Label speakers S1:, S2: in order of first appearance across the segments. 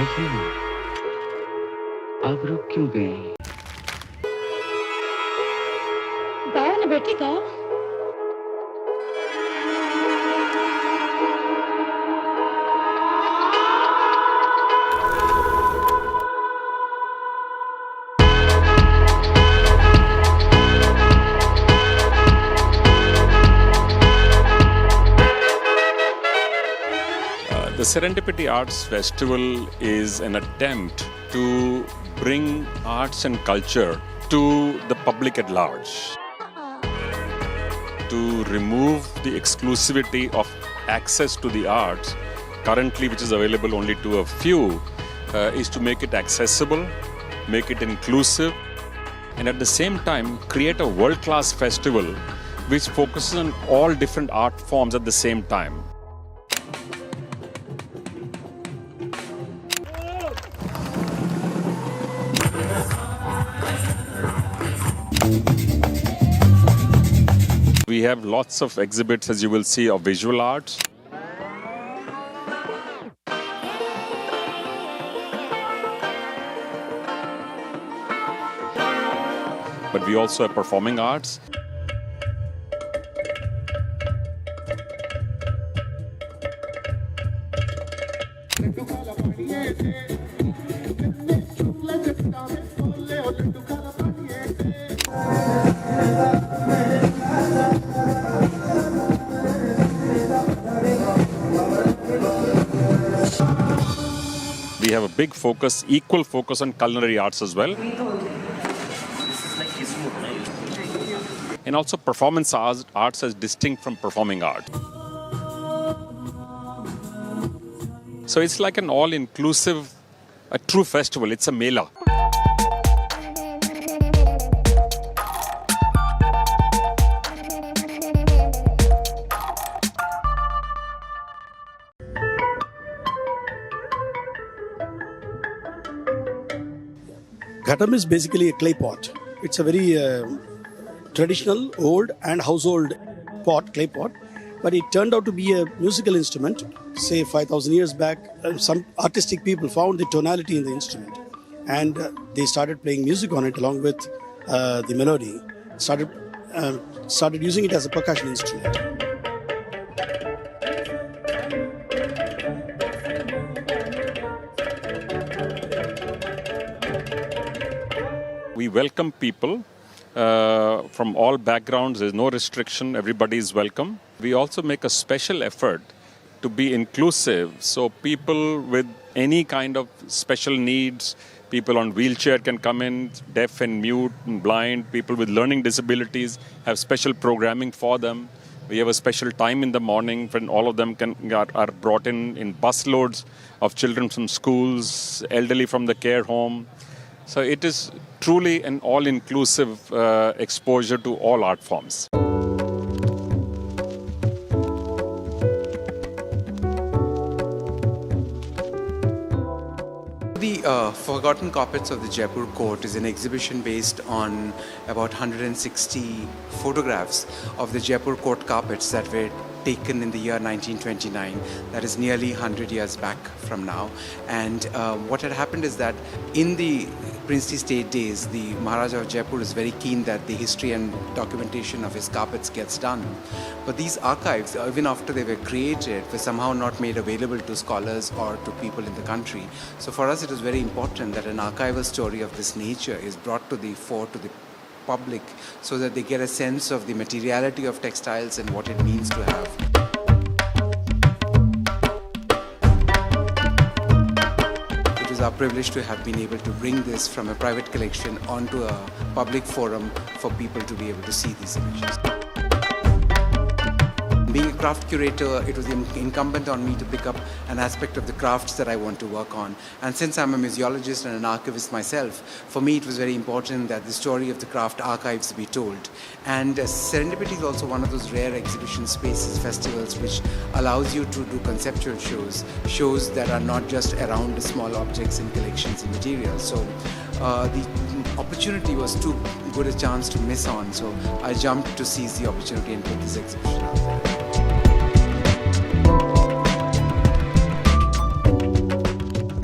S1: कैसे हो? आप रुक क्यों गए?
S2: गाओ ना बेटी गाओ।
S3: The Serendipity Arts Festival is an attempt to bring arts and culture to the public at large. To remove the exclusivity of access to the arts, currently which is available only to a few, is to make it accessible, make it inclusive, and at the same time create a world-class festival which focuses on all different art forms at the same time. We have lots of exhibits, as you will see, of visual arts. But we also have performing arts. We have a big focus, equal focus on culinary arts as well. And also performance arts as distinct from performing art. So it's like an all-inclusive, a true festival. It's a mela.
S4: Ghatam is basically a clay pot. It's a very traditional, old and household pot, clay pot. But it turned out to be a musical instrument. Say 5,000 years back, some artistic people found the tonality in the instrument. And they started playing music on it along with the melody. Started using it as a percussion instrument.
S3: We welcome people from all backgrounds. There's no restriction. Everybody is welcome. We also make a special effort to be inclusive. So people with any kind of special needs, people on wheelchair can come in, deaf and mute and blind, people with learning disabilities have special programming for them. We have a special time in the morning when all of them are brought in bus loads of children from schools, elderly from the care home. So it is truly an all-inclusive exposure to all art forms.
S5: The Forgotten Carpets of the Jaipur Court is an exhibition based on about 160 photographs of the Jaipur court carpets that were taken in the year 1929. That is nearly 100 years back from now. And what had happened is that in the princely state days, the Maharaja of Jaipur is very keen that the history and documentation of his carpets gets done. But these archives, even after they were created, were somehow not made available to scholars or to people in the country. So for us, it was very important that an archival story of this nature is brought to the fore, to the public, so that they get a sense of the materiality of textiles and what it means to have. It is our privilege to have been able to bring this from a private collection onto a public forum for people to be able to see these images. Being a craft curator, it was incumbent on me to pick up an aspect of the crafts that I want to work on. And since I'm a museologist and an archivist myself, for me it was very important that the story of the craft archives be told. And Serendipity is also one of those rare exhibition spaces, festivals, which allows you to do conceptual shows that are not just around the small objects and collections and materials. So the opportunity was too good a chance to miss on, so I jumped to seize the opportunity and put this exhibition out there.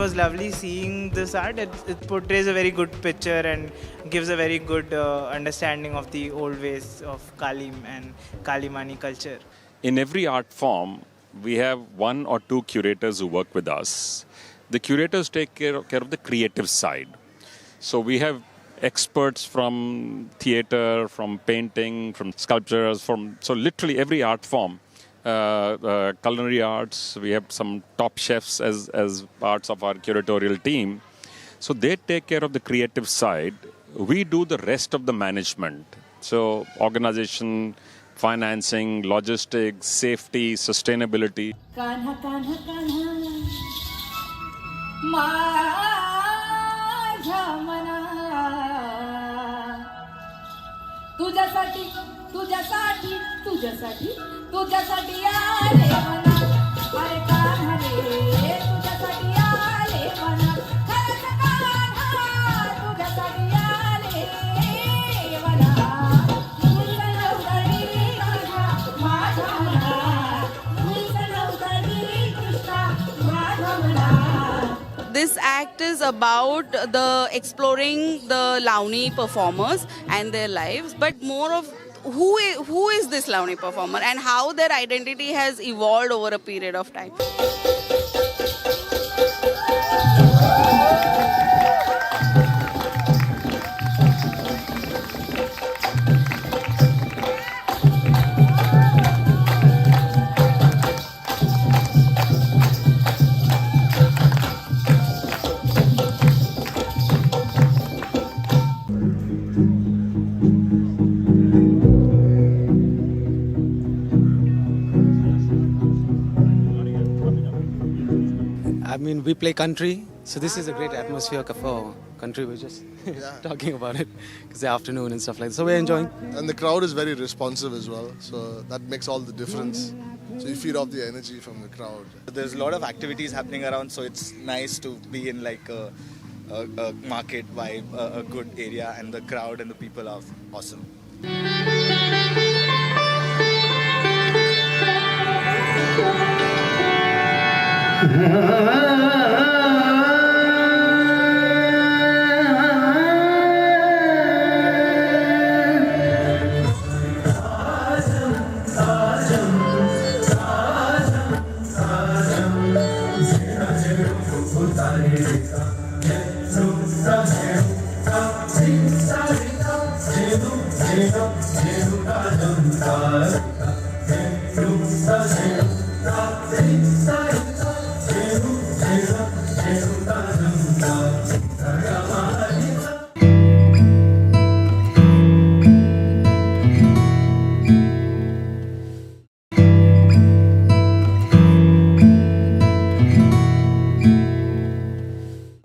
S6: was lovely seeing this art. It portrays a very good picture and gives a very good understanding of the old ways of Kali and Kalimani culture.
S3: In every art form, we have one or two curators who work with us. The curators take care of the creative side. So we have experts from theater, from painting, from sculptures, so literally every art form. Culinary arts, we have some top chefs as parts of our curatorial team. So they take care of the creative side. We do the rest of the management. So organization, financing, logistics, safety, sustainability.
S2: Kanha, kanha, kanha. माझ्या मना तुझ्यासाठी तुझ्यासाठी तुझ्यासाठी तुझ्यासाठी आले मना अरे कान्हा रे तुझ्यासाठी आले मना खरंच कान्हा तुझ्यासाठी आले मना तुझं नवतरी कृष्णा माझ्या मना तुझं नवतरी कृष्णा माझ्या मना.
S7: This act is about the exploring the Launi performers and their lives, but more of who is this Launi performer and how their identity has evolved over a period of time.
S5: I mean, we play country, so this is a great atmosphere for country. We're just talking about it. It's the afternoon and stuff like that. So we're enjoying.
S8: And the crowd is very responsive as well, so that makes all the difference. So you feed off the energy from the crowd.
S9: There's a lot of activities happening around, so it's nice to be in like a market vibe, a good area, and the crowd and the people are awesome.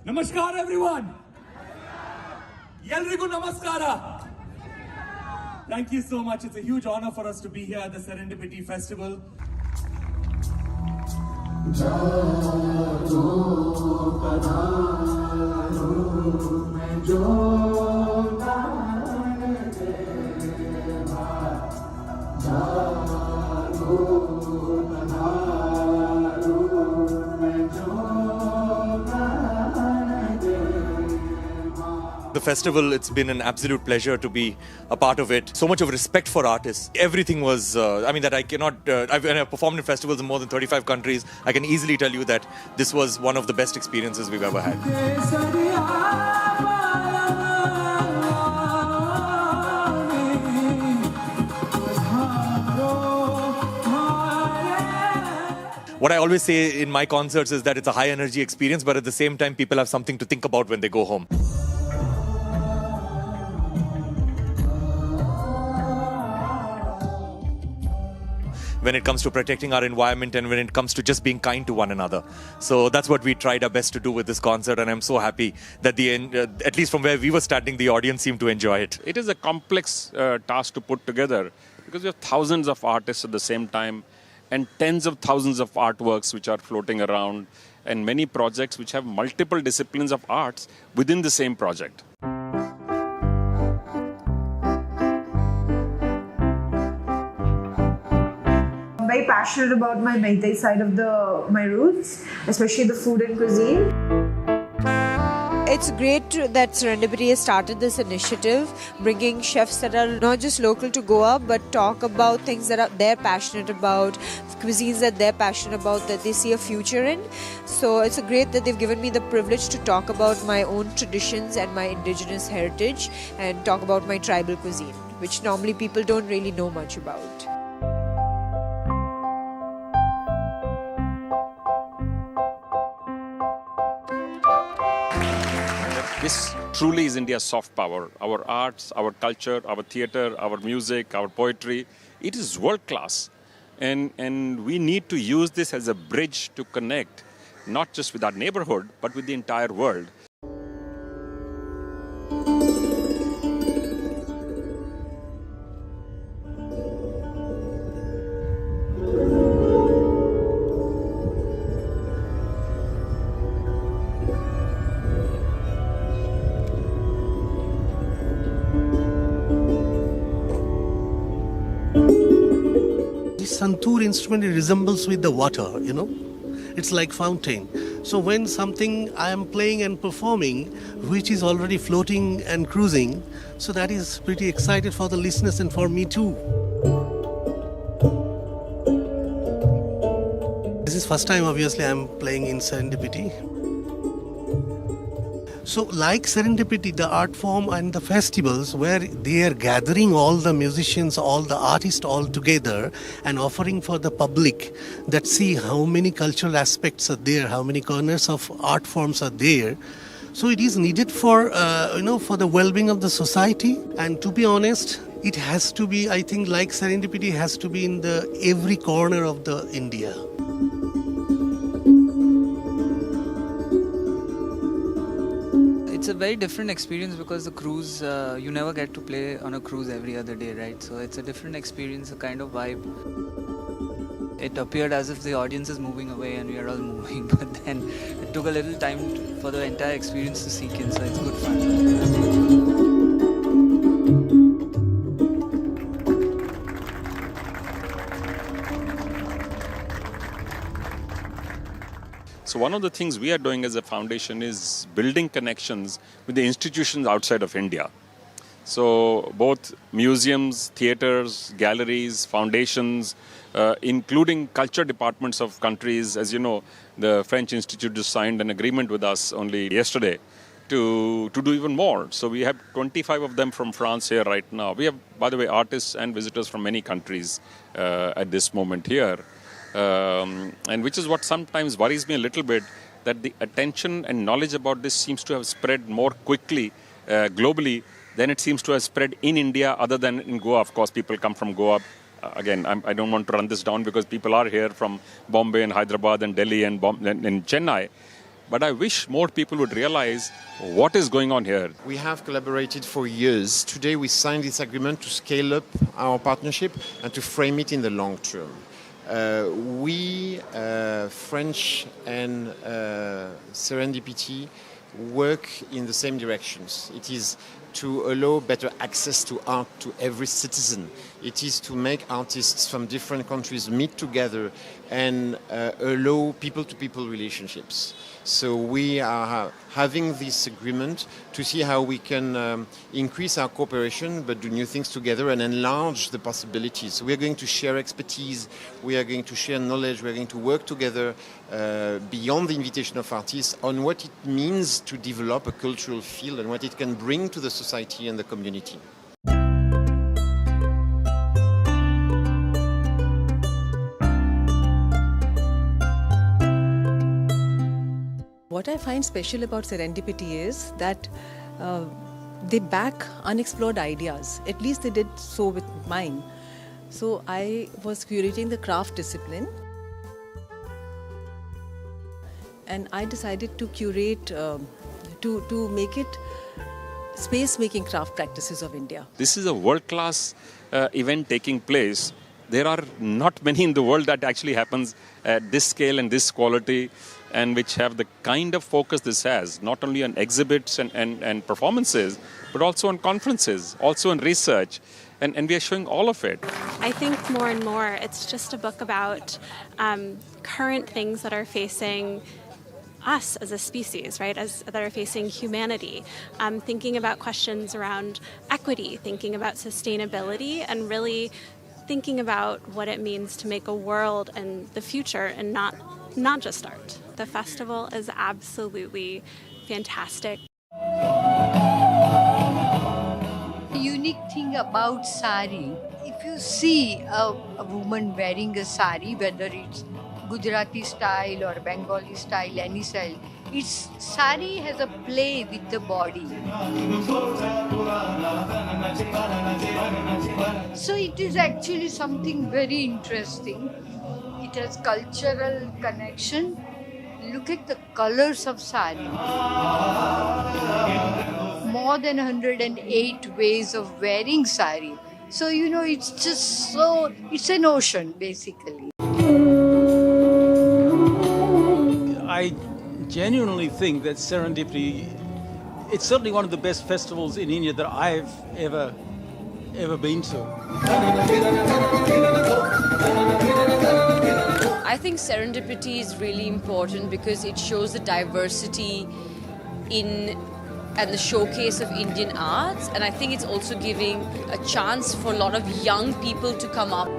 S10: Namaskar everyone. Yelrigu namaskara. Thank you so much. It's a huge honor for us to be here at the Serendipity Festival.
S9: The festival, it's been an absolute pleasure to be a part of it. So much of respect for artists. Everything was, that I cannot, I've performed in festivals in more than 35 countries. I can easily tell you that this was one of the best experiences we've ever had. What I always say in my concerts is that it's a high energy experience, but at the same time, people have something to think about when they go home. When it comes to protecting our environment and when it comes to just being kind to one another. So that's what we tried our best to do with this concert, and I'm so happy that at least from where we were standing, the audience seemed to enjoy it.
S3: It is a complex task to put together because we have thousands of artists at the same time and tens of thousands of artworks which are floating around and many projects which have multiple disciplines of arts within the same project.
S11: very passionate about my Meitei side of my roots, especially the food and cuisine.
S12: It's great that Serendipity has started this initiative, bringing chefs that are not just local to Goa, but talk about things that they're passionate about, cuisines that they're passionate about, that they see a future in. So it's great that they've given me the privilege to talk about my own traditions and my indigenous heritage and talk about my tribal cuisine, which normally people don't really know much about.
S3: This truly is India's soft power. Our arts, our culture, our theatre, our music, our poetry, it is world class. And we need to use this as a bridge to connect, not just with our neighborhood, but with the entire world.
S13: Santoor instrument resembles with the water, you know. It's like fountain. So when something I am playing and performing, which is already floating and cruising, so that is pretty excited for the listeners and for me too. This is first time obviously I'm playing in Serendipity. So like Serendipity, the art form and the festivals where they are gathering all the musicians, all the artists all together and offering for the public that see how many cultural aspects are there, how many corners of art forms are there. So it is needed for, for the well-being of the society. And to be honest, it has to be, I think like Serendipity has to be in every corner of the India.
S14: It's a very different experience because the cruise, you never get to play on a cruise every other day, right? So it's a different experience, a kind of vibe. It appeared as if the audience is moving away and we are all moving, but then it took a little time for the entire experience to sink in, so it's good fun.
S3: So one of the things we are doing as a foundation is building connections with the institutions outside of India. So both museums, theatres, galleries, foundations, including culture departments of countries. As you know, the French Institute just signed an agreement with us only yesterday to do even more. So we have 25 of them from France here right now. We have, by the way, artists and visitors from many countries at this moment here. And which is what sometimes worries me a little bit, that the attention and knowledge about this seems to have spread more quickly globally than it seems to have spread in India, other than in Goa. Of course, people come from Goa. Again, I don't want to run this down because people are here from Bombay and Hyderabad and Delhi and Chennai. But I wish more people would realize what is going on here.
S15: We have collaborated for years. Today we signed this agreement to scale up our partnership and to frame it in the long term. We, French and Serendipity, work in the same directions. It is to allow better access to art to every citizen. It is to make artists from different countries meet together and allow people-to-people relationships. So we are having this agreement to see how we can increase our cooperation but do new things together and enlarge the possibilities. So we are going to share expertise, we are going to share knowledge, we are going to work together beyond the invitation of artists on what it means to develop a cultural field and what it can bring to the society and the community.
S16: What I find special about Serendipity is that they back unexplored ideas. At least they did so with mine. So I was curating the craft discipline, and I decided to curate, to make it space-making craft practices of India.
S3: This is a world-class event taking place. There are not many in the world that actually happens at this scale and this quality, and which have the kind of focus this has, not only on exhibits and performances, but also on conferences, also in research. And we are showing all of it.
S17: I think more and more it's just a book about current things that are facing us as a species, right, that are facing humanity, thinking about questions around equity, thinking about sustainability, and really thinking about what it means to make a world and the future and not just art. The festival is absolutely fantastic.
S18: The unique thing about sari, if you see a woman wearing a sari, whether it's Gujarati style or Bengali style, any style, its sari has a play with the body. So it is actually something very interesting. It has cultural connection. Look at the colors of sari. More than 108 ways of wearing sari. So, it's just it's an ocean basically.
S19: I genuinely think that Serendipity, it's certainly one of the best festivals in India that I've ever been to.
S20: I think Serendipity is really important because it shows the diversity and the showcase of Indian arts, and I think it's also giving a chance for a lot of young people to come up.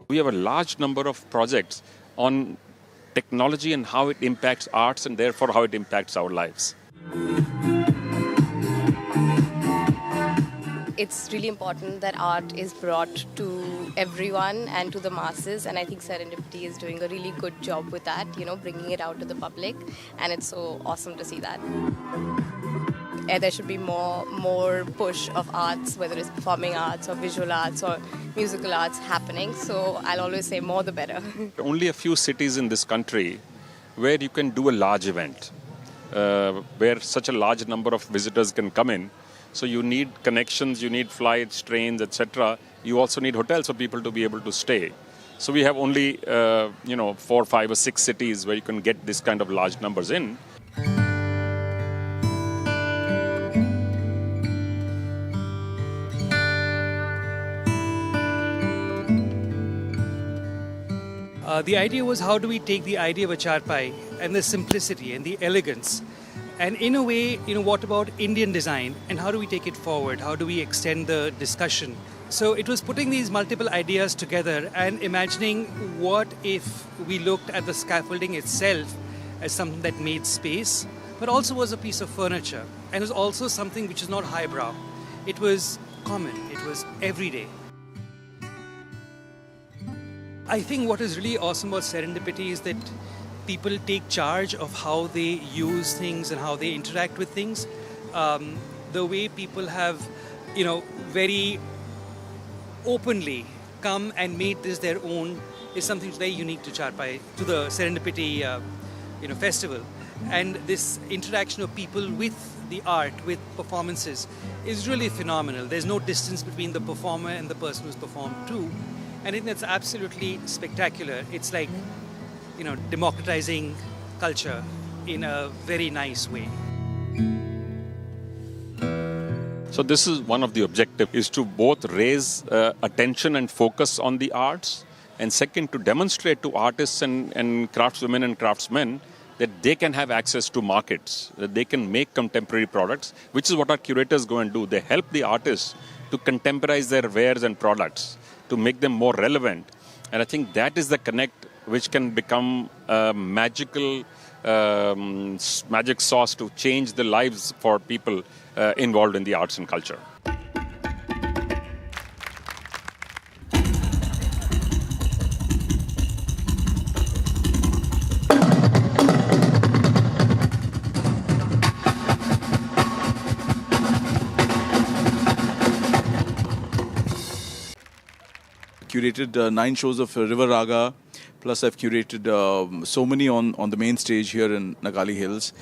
S3: We have a large number of projects on technology and how it impacts arts and therefore how it impacts our lives.
S21: It's really important that art is brought to everyone and to the masses, and I think Serendipity is doing a really good job with that, bringing it out to the public, and it's so awesome to see that. There should be more push of arts, whether it's performing arts or visual arts or musical arts happening. So I'll always say more the better.
S3: Only a few cities in this country where you can do a large event, where such a large number of visitors can come in. So you need connections, you need flights, trains, etc. You also need hotels for people to be able to stay. So we have only 4, 5 or 6 cities where you can get this kind of large numbers in.
S19: The idea was, how do we take the idea of a charpai and the simplicity and the elegance, and in a way, what about Indian design and how do we take it forward? How do we extend the discussion? So it was putting these multiple ideas together and imagining what if we looked at the scaffolding itself as something that made space, but also was a piece of furniture, and was also something which is not highbrow. It was common, it was everyday. I think what is really awesome about Serendipity is that people take charge of how they use things and how they interact with things. The way people have, very openly come and made this their own is something very unique to Charpai, to the Serendipity, festival. And this interaction of people with the art, with performances, is really phenomenal. There's no distance between the performer and the person who's performed to. And I think that's absolutely spectacular. It's like, democratizing culture in a very nice way.
S3: So this is one of the objectives, is to both raise attention and focus on the arts, and second, to demonstrate to artists and craftswomen and craftsmen that they can have access to markets, that they can make contemporary products, which is what our curators go and do. They help the artists to contemporize their wares and products, to make them more relevant. And I think that is the connect which can become a magical magic sauce to change the lives for people involved in the arts and culture.
S22: Curated 9 shows of River Raga, plus I've curated so many on the main stage here in Nagali Hills.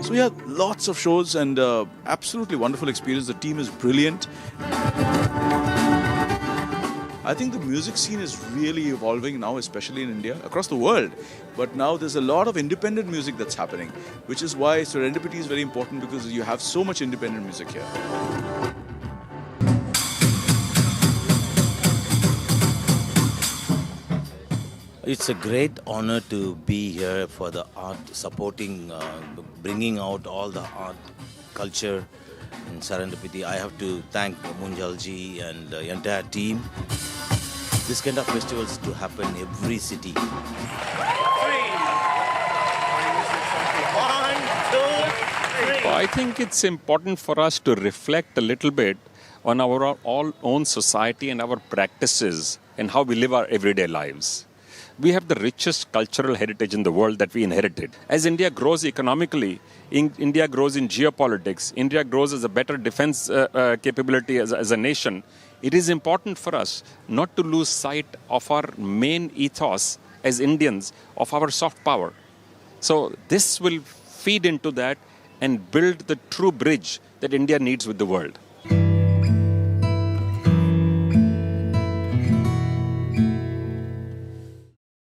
S22: So yeah, lots of shows and I think the music scene is really evolving now, especially in India, across the world. But now there's a lot of independent music that's happening, which is why Serendipity is very important, because you have so much independent music here.
S1: It's a great honor to be here for the art, supporting, bringing out all the art, culture in Serendipity. I have to thank Munjalji and the entire team. This kind of festivals to happen in every city.
S4: 1, 2, 3.
S3: I think it's important for us to reflect a little bit on our own society and our practices and how we live our everyday lives. We have the richest cultural heritage in the world that we inherited. As India grows economically, India grows in geopolitics, India grows as a better defense capability as a nation, it is important for us not to lose sight of our main ethos as Indians, of our soft power. So this will feed into that and build the true bridge that India needs with the world.